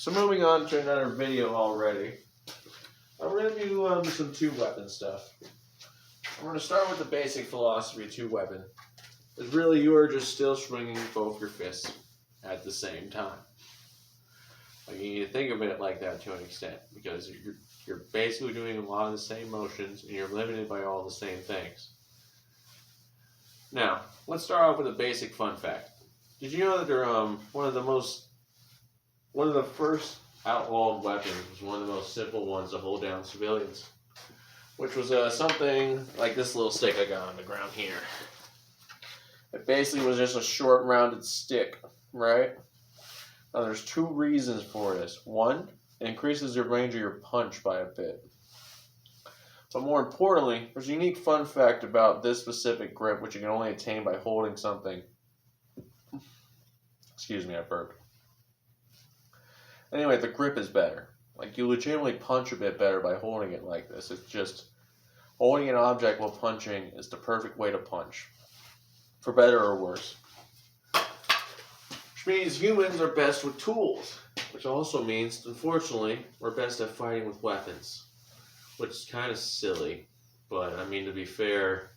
So moving on to another video already. I'm going to do some two-weapon stuff. I'm going to start with the basic philosophy of two-weapon. Is really you are just still swinging both your fists at the same time. Like, you need to think of it like that to an extent, because you're basically doing a lot of the same motions and you're limited by all the same things. Now, let's start off with a basic fun fact. Did you know that they're one of the first outlawed weapons was one of the most simple ones to hold down civilians, which was something like this little stick I got on the ground here. It basically was just a short, rounded stick, right? Now, there's two reasons for this. One, it increases the range of your punch by a bit. But more importantly, there's a unique fun fact about this specific grip, which you can only attain by holding something. Excuse me, I burped. Anyway, the grip is better. Like, you legitimately punch a bit better by holding it like this. It's just, holding an object while punching is the perfect way to punch. For better or worse. Which means humans are best with tools. Which also means, unfortunately, we're best at fighting with weapons. Which is kind of silly. But, I mean, to be fair,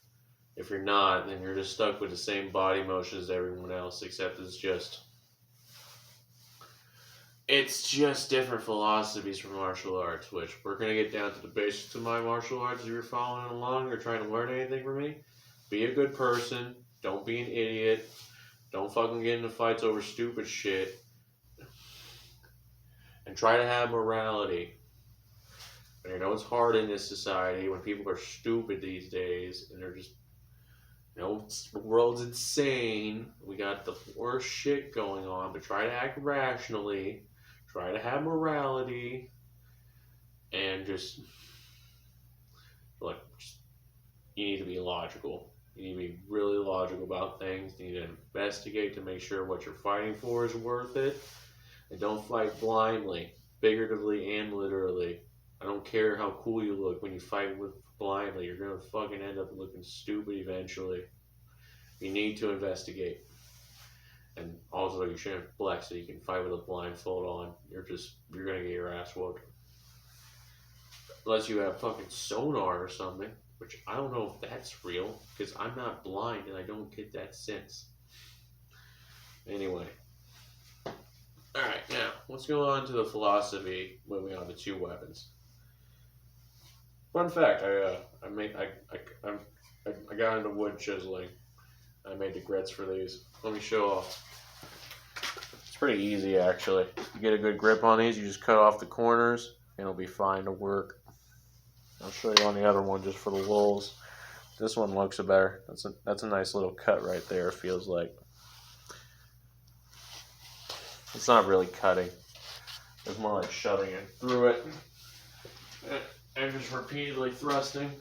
if you're not, then you're just stuck with the same body motion as everyone else, except it's just different philosophies for martial arts, which we're going to get down to the basics of my martial arts. If you're following along or trying to learn anything from me, be a good person. Don't be an idiot. Don't fucking get into fights over stupid shit. And try to have morality. And I know it's hard in this society when people are stupid these days and they're just, the world's insane. We got the worst shit going on, but try to act rationally. Try to have morality. And you need to be logical. You need to be really logical about things. You need to investigate to make sure what you're fighting for is worth it. And don't fight blindly, figuratively and literally. I don't care how cool you look when you fight with blindly. You're going to fucking end up looking stupid eventually. You need to investigate. And also, you shouldn't flex so you can fight with a blindfold on. You're going to get your ass whooped. Unless you have fucking sonar or something. Which I don't know if that's real, because I'm not blind and I don't get that sense. Anyway. Alright, now, let's go on to the philosophy, moving on to two weapons. Fun fact, I got into wood chiseling. I made the grits for these. Let me show off. It's pretty easy, actually. You get a good grip on these, you just cut off the corners, and it'll be fine to work. I'll show you on the other one just for the lulz. This one looks better. That's a nice little cut right there, it feels like. It's not really cutting. It's more like shoving it through it. And just repeatedly thrusting.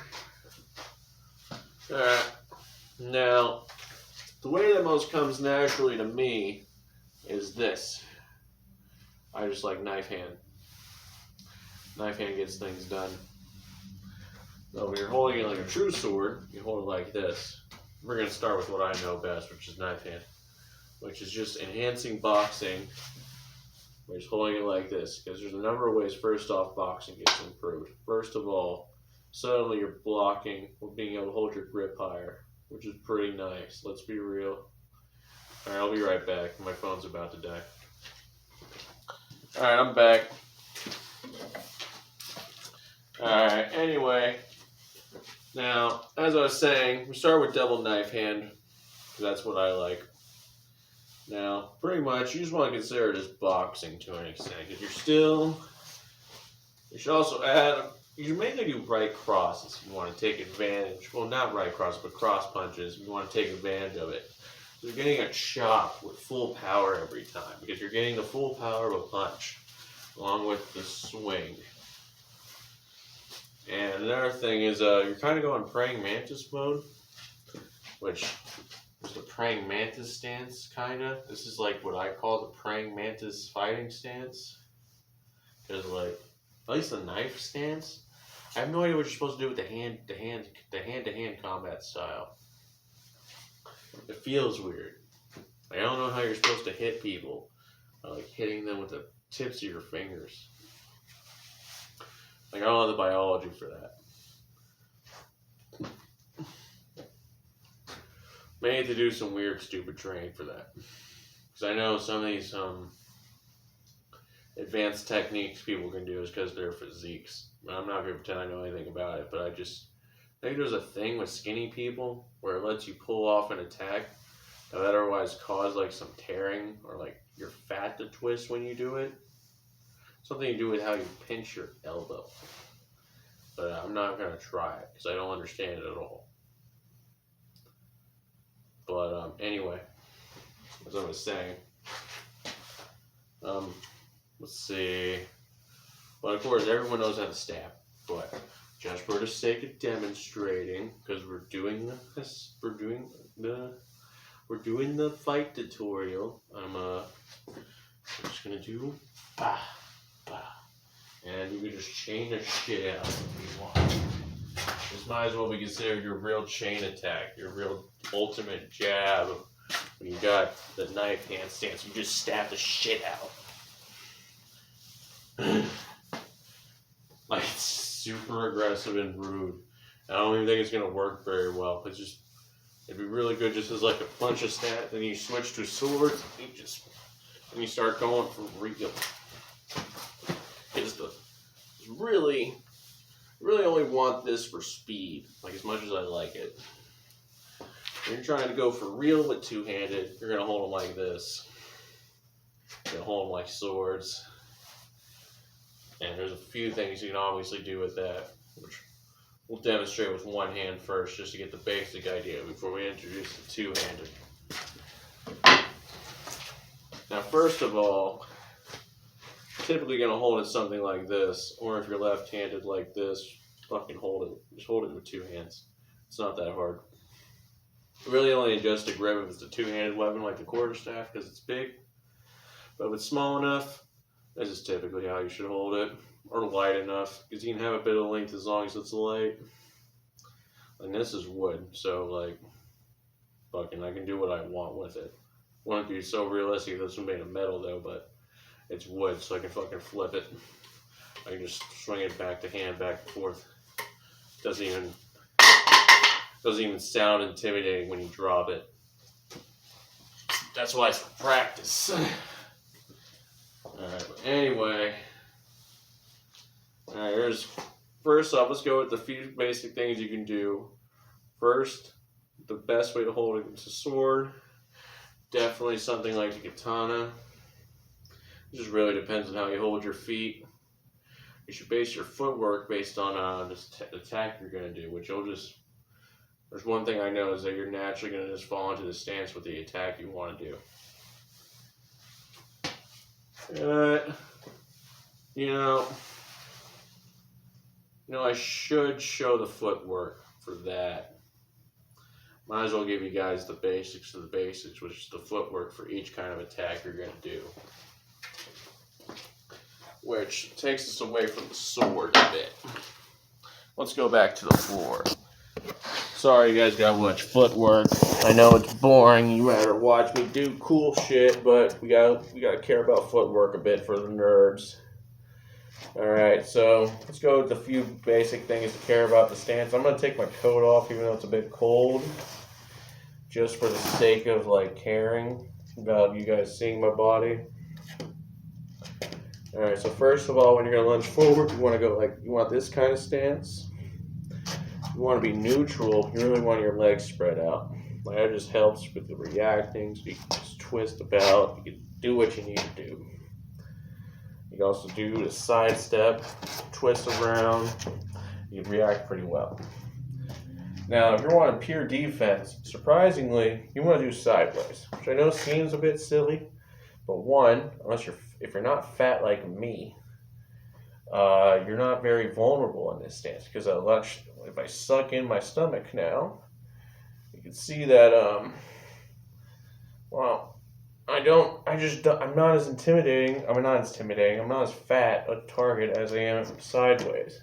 Now, the way that most comes naturally to me is this. I just like knife hand. Knife hand gets things done. So when you're holding it like a true sword, you hold it like this. We're going to start with what I know best, which is knife hand. Which is just enhancing boxing. We're just holding it like this. Because there's a number of ways, first off, boxing gets improved. First of all, suddenly you're blocking with being able to hold your grip higher. Which is pretty nice. Let's be real. Alright, I'll be right back. My phone's about to die. Alright, I'm back. Alright, anyway. Now, as I was saying, we start with double knife hand. Because that's what I like. Now, pretty much, you just want to consider it as boxing to an extent. Because you should also add, you should mainly do right crosses if you want to take advantage. Well, not right crosses, but cross punches if you want to take advantage of it. So you're getting a chop with full power every time. Because you're getting the full power of a punch. Along with the swing. And another thing is, you're kind of going praying mantis mode. Which is the praying mantis stance, kind of. This is like what I call the praying mantis fighting stance. Because, like, at least the knife stance, I have no idea what you're supposed to do with the hand-to-hand combat style. It feels weird. I don't know how you're supposed to hit people like hitting them with the tips of your fingers. Like, I don't have the biology for that. May have to do some weird, stupid training for that. Because I know some of these advanced techniques people can do is because they're physiques. I'm not going to pretend I know anything about it, but I think there's a thing with skinny people where it lets you pull off an attack that would otherwise cause like some tearing or like your fat to twist when you do it. Something to do with how you pinch your elbow. But I'm not going to try it because I don't understand it at all. But anyway, as I was saying, let's see. Well, of course, everyone knows how to stab, but just for the sake of demonstrating, because we're doing the fight tutorial. I'm just gonna do bah bah, and you can just chain the shit out if you want. This might as well be considered your real chain attack, your real ultimate jab. When you got the knife hand stance, you just stab the shit out. Like, it's super aggressive and rude. I don't even think it's gonna work very well. It'd be really good just as like a punch of stat. Then you switch to swords. And you start going for real. Because really only want this for speed. Like, as much as I like it. When you're trying to go for real with two-handed, you're gonna hold them like this. You're gonna hold them like swords. And there's a few things you can obviously do with that, which we'll demonstrate with one hand first, just to get the basic idea before we introduce the two-handed. Now, first of all, you're typically going to hold it something like this, or if you're left-handed like this, fucking hold it. Just hold it with two hands. It's not that hard. Really only adjust the grip if it's a two-handed weapon like the quarterstaff because it's big. But if it's small enough, this is typically how you should hold it, or light enough, because you can have a bit of length as long as it's light. And this is wood, so like, fucking, I can do what I want with it. Wouldn't be so realistic if this was made of metal though, but it's wood, so I can fucking flip it. I can just swing it back to hand, back and forth. Doesn't even sound intimidating when you drop it. That's why it's for practice. Alright, but anyway, first off, let's go with the few basic things you can do. First, the best way to hold it is a sword. Definitely something like the katana. It just really depends on how you hold your feet. You should base your footwork based on the attack you're going to do, which there's one thing I know is that you're naturally going to just fall into the stance with the attack you want to do. I should show the footwork for that. Might as well give you guys the basics of the basics, which is the footwork for each kind of attack you're going to do. Which takes us away from the sword a bit. Let's go back to the floor. Sorry you guys gotta watch footwork. I know it's boring, you rather watch me do cool shit, but we gotta care about footwork a bit for the nerds. Alright, so let's go with the few basic things to care about the stance. I'm gonna take my coat off even though it's a bit cold. Just for the sake of like caring about you guys seeing my body. Alright, so first of all, when you're gonna lunge forward, you want this kind of stance. You want to be neutral. You really want your legs spread out. Like, that just helps with the reacting. So you can just twist about. You can do what you need to do. You can also do the side step, twist around. You can react pretty well. Now, if you're wanting pure defense, surprisingly, you want to do sideways, which I know seems a bit silly, but one, if you're not fat like me, you're not very vulnerable in this stance because if I suck in my stomach now, you can see that, I'm not as intimidating. I'm not as fat a target as I am sideways.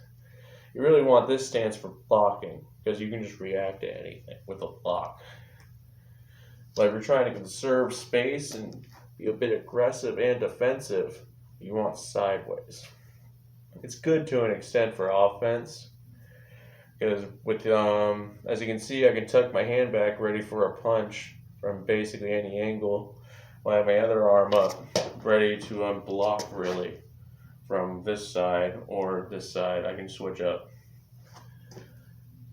You really want this stance for blocking because you can just react to anything with a block. But if you're trying to conserve space and be a bit aggressive and defensive, you want sideways. It's good to an extent for offense, because with as you can see, I can tuck my hand back ready for a punch from basically any angle. I have my other arm up, ready to block really from this side or this side. I can switch up.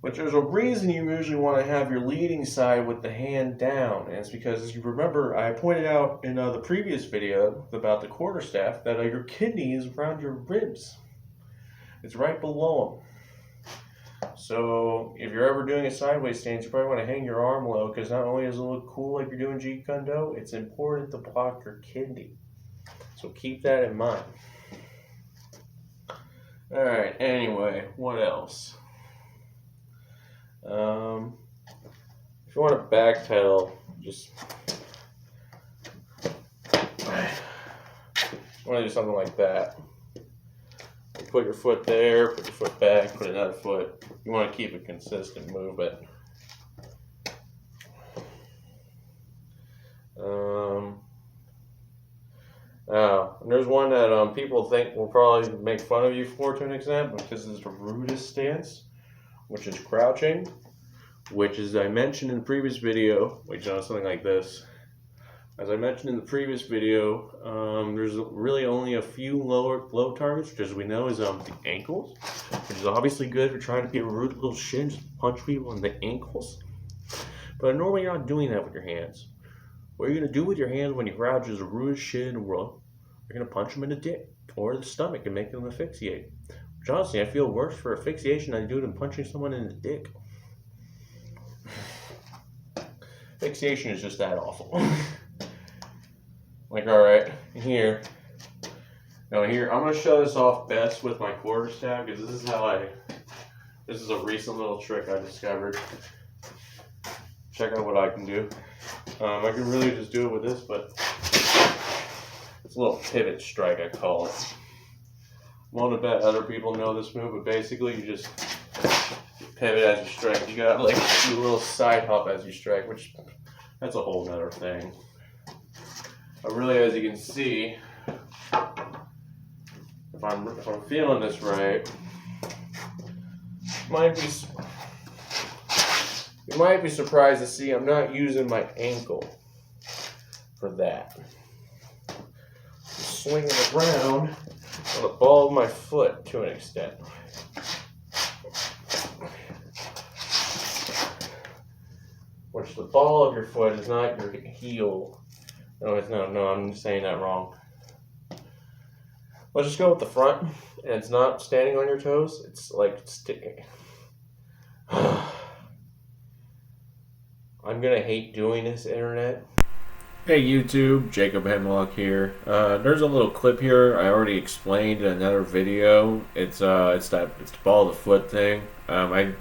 But there's a reason you usually want to have your leading side with the hand down, and it's because, as you remember, I pointed out in the previous video about the quarterstaff that your kidney is around your ribs. It's right below them. So if you're ever doing a sideways stance, you probably want to hang your arm low, because not only does it look cool like you're doing Jeet Kune Do, it's important to block your kidney. So keep that in mind. Alright, anyway, what else? If you want to backpedal, just want to do something like that. You put your foot there, put your foot back, put another foot. You want to keep a consistent movement. There's one that people think will probably make fun of you for to an extent, because it's the rudest stance, which is crouching, which, as I mentioned in the previous video, something like this. As I mentioned in the previous video, there's really only a few low targets, which, as we know, is the ankles, which is obviously good for trying to be a rude little shit, just punch people in the ankles. But normally you're not doing that with your hands. What you're going to do with your hands when you crouch is the rudest shit in the world. You're going to punch them in the dick or the stomach and make them asphyxiate. Which, honestly, I feel worse for asphyxiation than I do than punching someone in the dick. Asphyxiation is just that awful. Like, alright, here. Now here, I'm going to show this off best with my quarterstaff, because this is a recent little trick I discovered. Check out what I can do. I can really just do it with this, but it's a little pivot strike, I call it. I won't bet other people know this move, but basically you just pivot as you strike. You got like a little side hop as you strike, which that's a whole nother thing. But really, as you can see, if I'm feeling this right, you might be surprised to see I'm not using my ankle for that. I'm swinging around on the ball of my foot to an extent. Which the ball of your foot is not your heel. No, I'm saying that wrong. Let's just go with the front, and it's not standing on your toes, it's like sticking. I'm gonna hate doing this, internet. Hey YouTube, Jacob Hemlock here. There's a little clip here I already explained in another video. It's the ball of the foot thing. I'm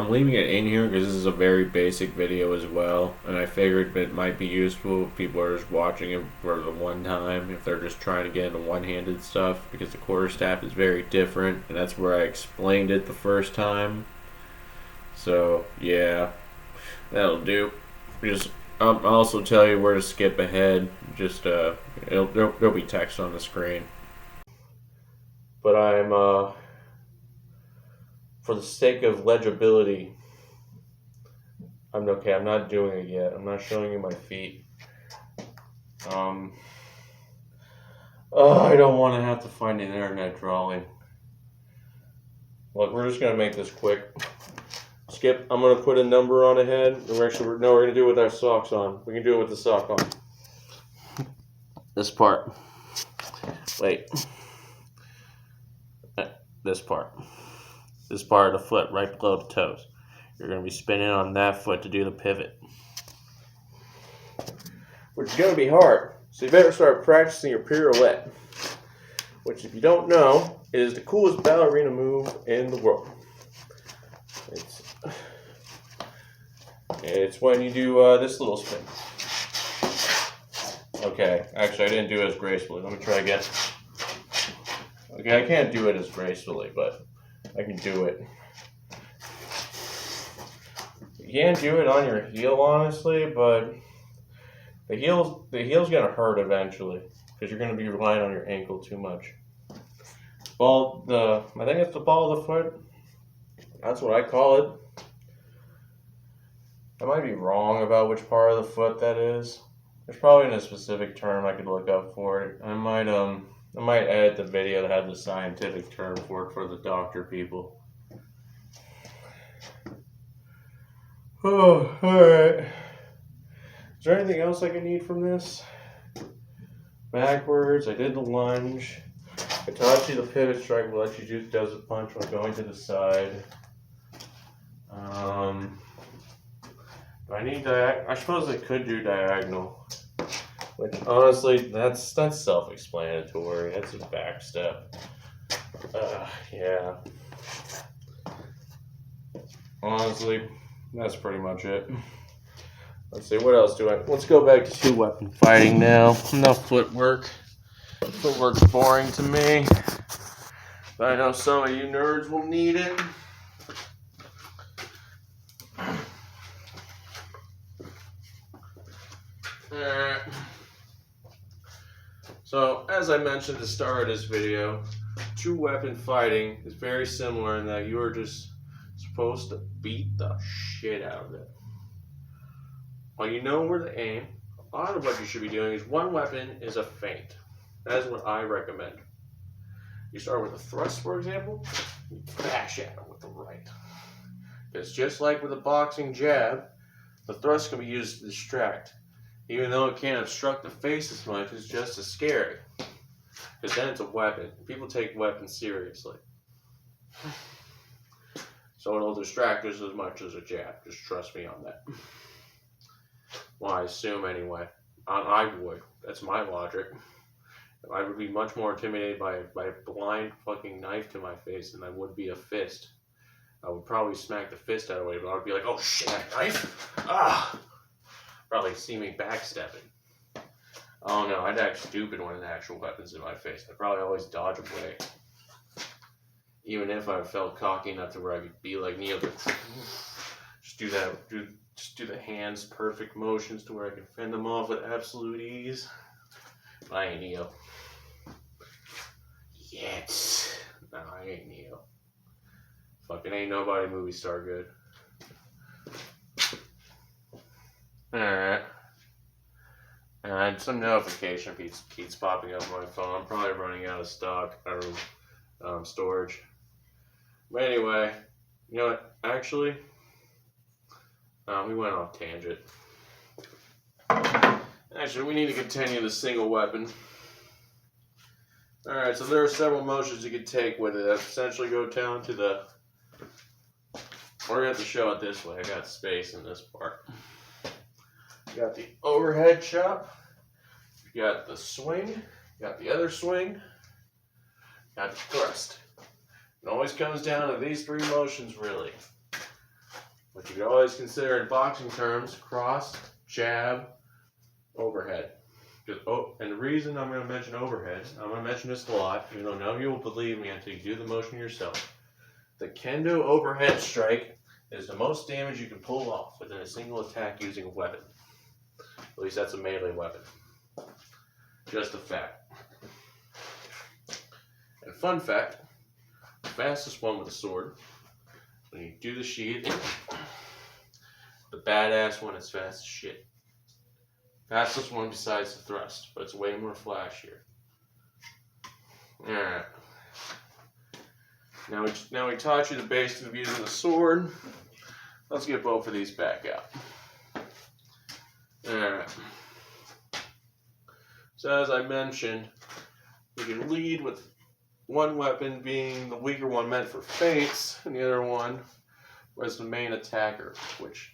leaving it in here because this is a very basic video as well, and I figured it might be useful if people are just watching it for the one time, if they're just trying to get into one-handed stuff, because the quarterstaff is very different, and that's where I explained it the first time. So yeah, that'll do. I'll also tell you where to skip ahead. Just there'll be text on the screen. But I'm for the sake of legibility, I'm okay. I'm not doing it yet. I'm not showing you my feet. I don't want to have to find an internet drawing. Look, we're just gonna make this quick. Skip, I'm going to put a number on ahead. And we're going to do it with our socks on. We can do it with the sock on. This part. Wait. This part. This part of the foot right below the toes. You're going to be spinning on that foot to do the pivot. Which is going to be hard. So you better start practicing your pirouette. Which, if you don't know, is the coolest ballerina move in the world. It's when you do this little spin. Okay, actually I didn't do it as gracefully. Let me try again. Okay, I can't do it as gracefully, but I can do it. You can't do it on your heel, honestly, but The heel's gonna hurt eventually because you're gonna be relying on your ankle too much. I think it's the ball of the foot. That's what I call it. I might be wrong about which part of the foot that is. There's probably a specific term I could look up for it. I might edit the video that had the scientific term for it for the doctor people. Oh, alright. Is there anything else I can need from this? Backwards, I did the lunge. I taught you the pivot strike, will let you do does a punch while going to the side. Do I need I suppose I could do diagonal. Which honestly, that's self-explanatory. That's a back step. Yeah. Honestly, that's pretty much it. Let's see, what else let's go back to 2-weapon fighting now. Enough footwork. Footwork's boring to me. But I know some of you nerds will need it. Alright. So, as I mentioned at the start of this video, 2-weapon fighting is very similar in that you are just supposed to beat the shit out of it. Well, you know where to aim. A lot of what you should be doing is 1 weapon is a feint. That is what I recommend. You start with a thrust, for example, you bash at it with the right. Because just like with a boxing jab, the thrust can be used to distract. Even though it can't obstruct the face as much, it's just as scary. Because then it's a weapon. People take weapons seriously. So it'll distract us as much as a jab. Just trust me on that. Well, I assume anyway. I would. That's my logic. I would be much more intimidated by a blind fucking knife to my face than I would be a fist. I would probably smack the fist out of the way, but I would be like, oh shit, that knife? Ah! Probably see me backstepping. Oh no, I'd act stupid when an actual weapon's in my face. I'd probably always dodge away. Even if I felt cocky enough to where I could be like Neo. Just do that, just do the hands perfect motions to where I can fend them off with absolute ease. I ain't Neo. Yet. No, I ain't Neo. Fucking ain't nobody movie star good. Alright. And some notification keeps popping up on my phone. I'm probably running out of stock or storage. But anyway, you know what? Actually, we went off tangent. Actually, we need to continue the single weapon. Alright, so there are several motions you could take with it that essentially go down to the... We're going to have to show it this way. I got space in this part. You got the overhead chop. You got the swing. You got the other swing. You got the thrust. It always comes down to these 3 motions, really. What you could always consider in boxing terms: cross, jab, overhead. And the reason I'm going to mention overhead, I'm going to mention this a lot, even though none of you will believe me until you do the motion yourself. The kendo overhead strike is the most damage you can pull off within a single attack using a weapon. At least that's a melee weapon. Just a fact. And fun fact, the fastest one with a sword, when you do the sheath, the badass one is fast as shit. Fastest one besides the thrust, but it's way more flashier. Alright. Now we taught you the basics of using the sword. Let's get both of these back out. Alright. So as I mentioned, you can lead with one weapon being the weaker one meant for feints, and the other one was the main attacker, which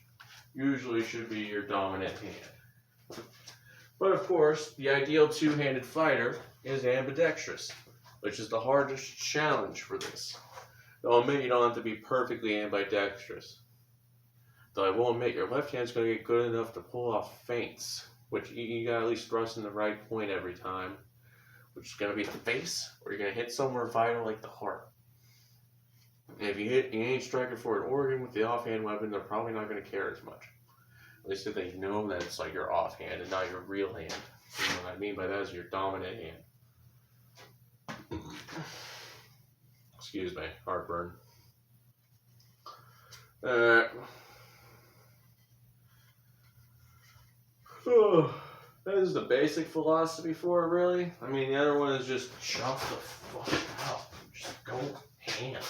usually should be your dominant hand. But of course, the ideal two-handed fighter is ambidextrous, which is the hardest challenge for this. I'll admit you don't have to be perfectly ambidextrous. Though I will admit your left hand's going to get good enough to pull off feints, which you got to at least thrust in the right point every time, which is going to be the face, or you're going to hit somewhere vital like the heart. And if you ain't striking for an organ with the offhand weapon, they're probably not going to care as much. At least if they know that it's like your offhand and not your real hand. You know what I mean by that is your dominant hand. Excuse me, heartburn. Alright. That is the basic philosophy for it, really. I mean, the other one is just chop the fuck out. Just go ham.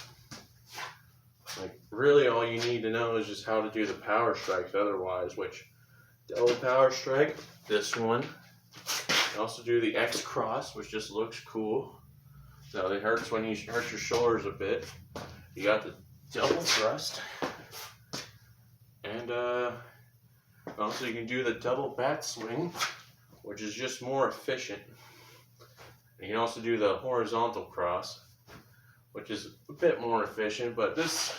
Like, really all you need to know is just how to do the power strikes otherwise, which, double power strike, this one. You also do the X cross, which just looks cool. Now, it hurts when you hurt your shoulders a bit. You got the double thrust. And, also you can do the double bat swing, which is just more efficient. You can also do the horizontal cross, which is a bit more efficient, but this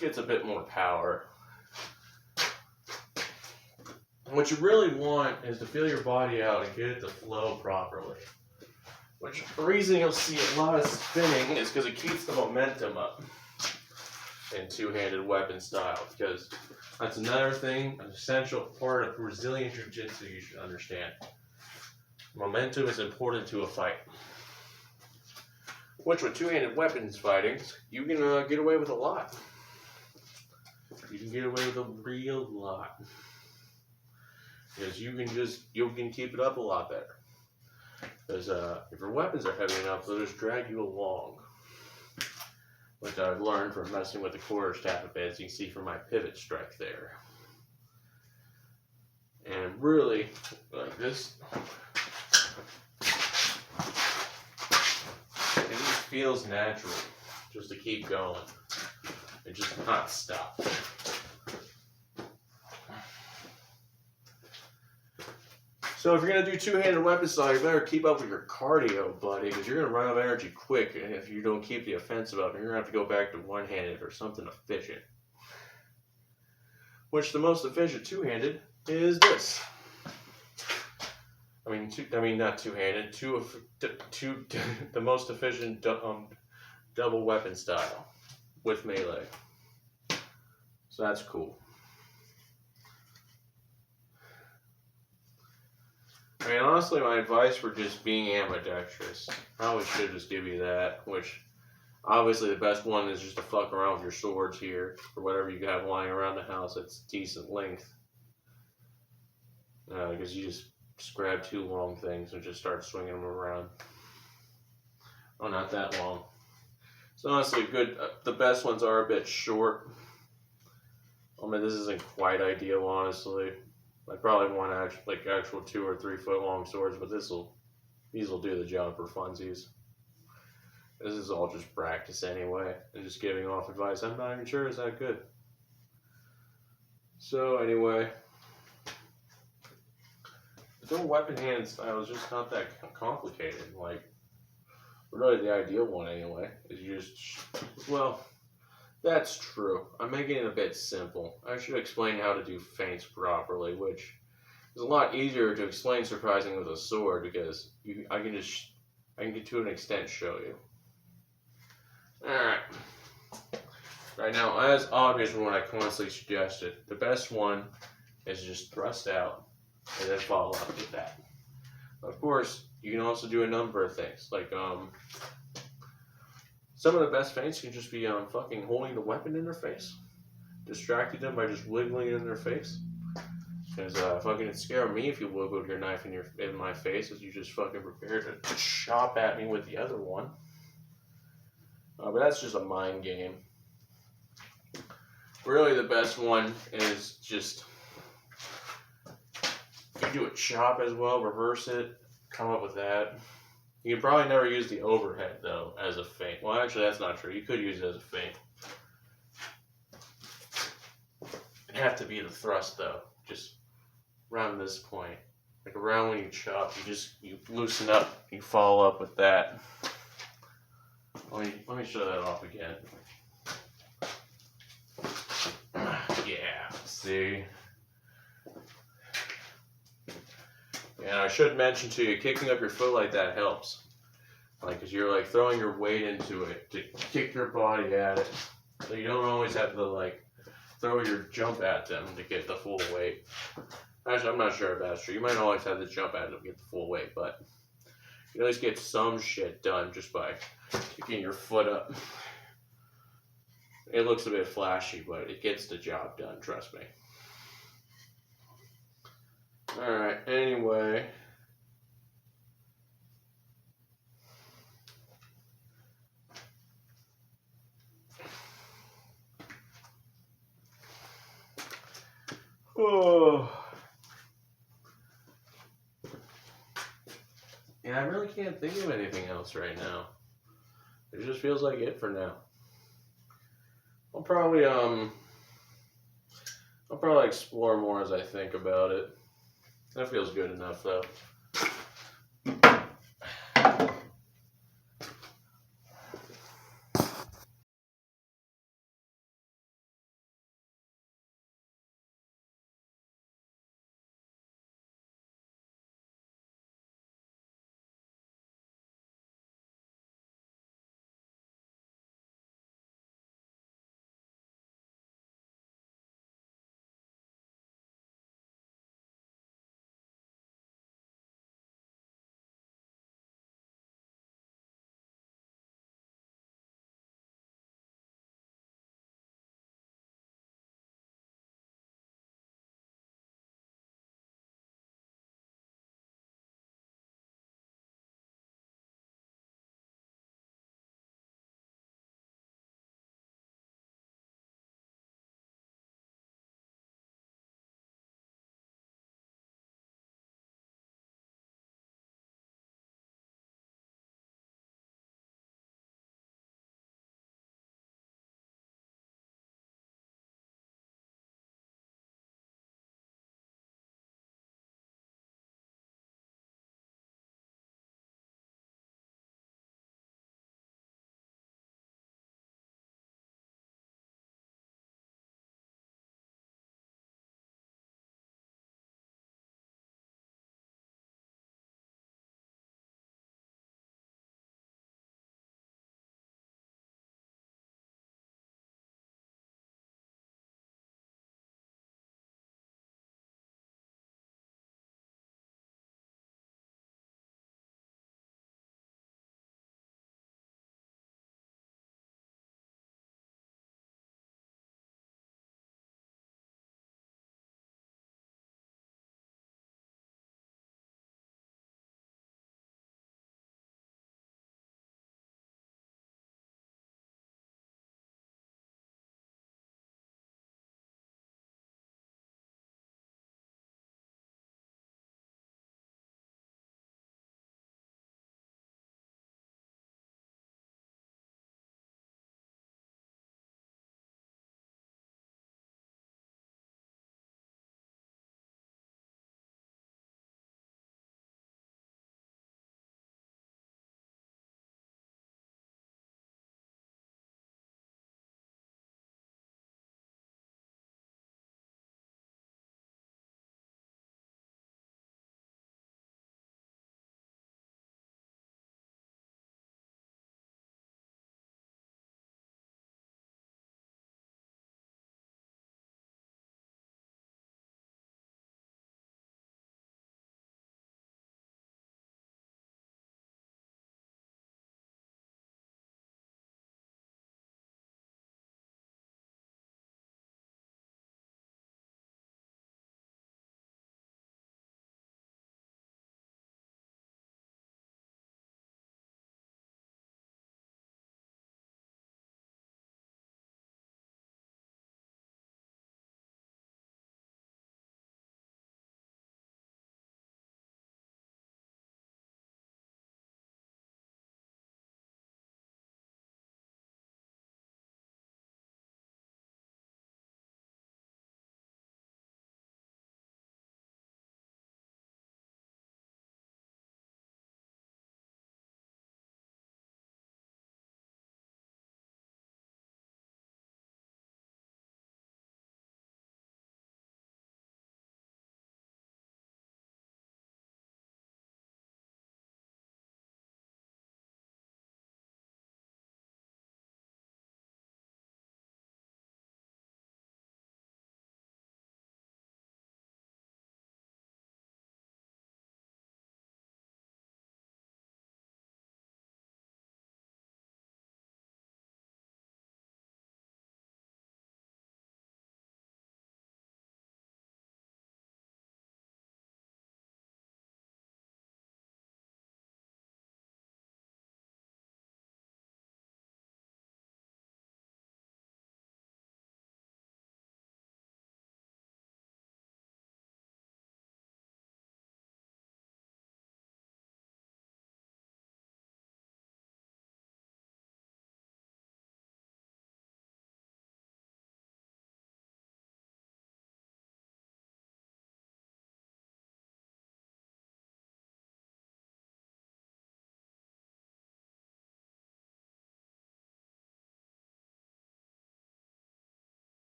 gets a bit more power. What you really want is to feel your body out and get it to flow properly. Which, the reason you'll see a lot of spinning is because it keeps the momentum up in two-handed weapon style, because that's another thing, an essential part of Brazilian Jiu-Jitsu you should understand. Momentum is important to a fight. Which, with two-handed weapons fighting, you can get away with a lot. You can get away with a real lot. Because you can keep it up a lot better. Because if your weapons are heavy enough, they'll just drag you along. Which I've learned from messing with the quarter staff a bit, as you can see from my pivot strike there. And really, like this, it just feels natural just to keep going and just not stop. So if you're going to do two-handed weapon style, you better keep up with your cardio, buddy, because you're going to run out of energy quick, and if you don't keep the offensive up, you're going to have to go back to one-handed or something efficient. Which the most efficient two-handed is this. Not two-handed, the most efficient double weapon style with melee. So that's cool. I mean, honestly, my advice for just being ambidextrous, I always should just give you that, which, obviously the best one is just to fuck around with your swords here, or whatever you have lying around the house that's decent length. Because you just grab two long things and just start swinging them around. Oh, not that long. So honestly, good. The best ones are a bit short. I mean, this isn't quite ideal, honestly. I probably want actual 2 or 3 foot long swords, but these will do the job for funsies. This is all just practice anyway, and just giving off advice. I'm not even sure it's that good. So anyway, the dual weapon hand style is just not that complicated. Like, really the ideal one anyway is you just, well, that's true. I'm making it a bit simple. I should explain how to do feints properly, which is a lot easier to explain surprising with a sword, because I can to an extent show you. Alright. Right now, as obvious from what I constantly suggested, the best one is just thrust out and then follow up with that. Of course, you can also do a number of things, like some of the best feints can just be fucking holding the weapon in their face, distracting them by just wiggling it in their face. Because fucking it'd scare me if you wiggled your knife in my face as you just fucking prepare to chop at me with the other one. But that's just a mind game. Really, the best one is just, you do a chop as well, reverse it, come up with that. You can probably never use the overhead, though, as a feint. Well, actually, that's not true. You could use it as a feint. It'd have to be the thrust, though. Just around this point. Like around when you chop, you loosen up, you follow up with that. Let me show that off again. Yeah, see? And I should mention to you, kicking up your foot like that helps. Like, cause you're like throwing your weight into it to kick your body at it. So you don't always have to like throw your jump at them to get the full weight. Actually, I'm not sure if that's true. You might always have to jump at them to get the full weight, but you can at least get some shit done just by kicking your foot up. It looks a bit flashy, but it gets the job done, trust me. Alright, anyway. Oh. Yeah, I really can't think of anything else right now. It just feels like it for now. I'll probably explore more as I think about it. That feels good enough though.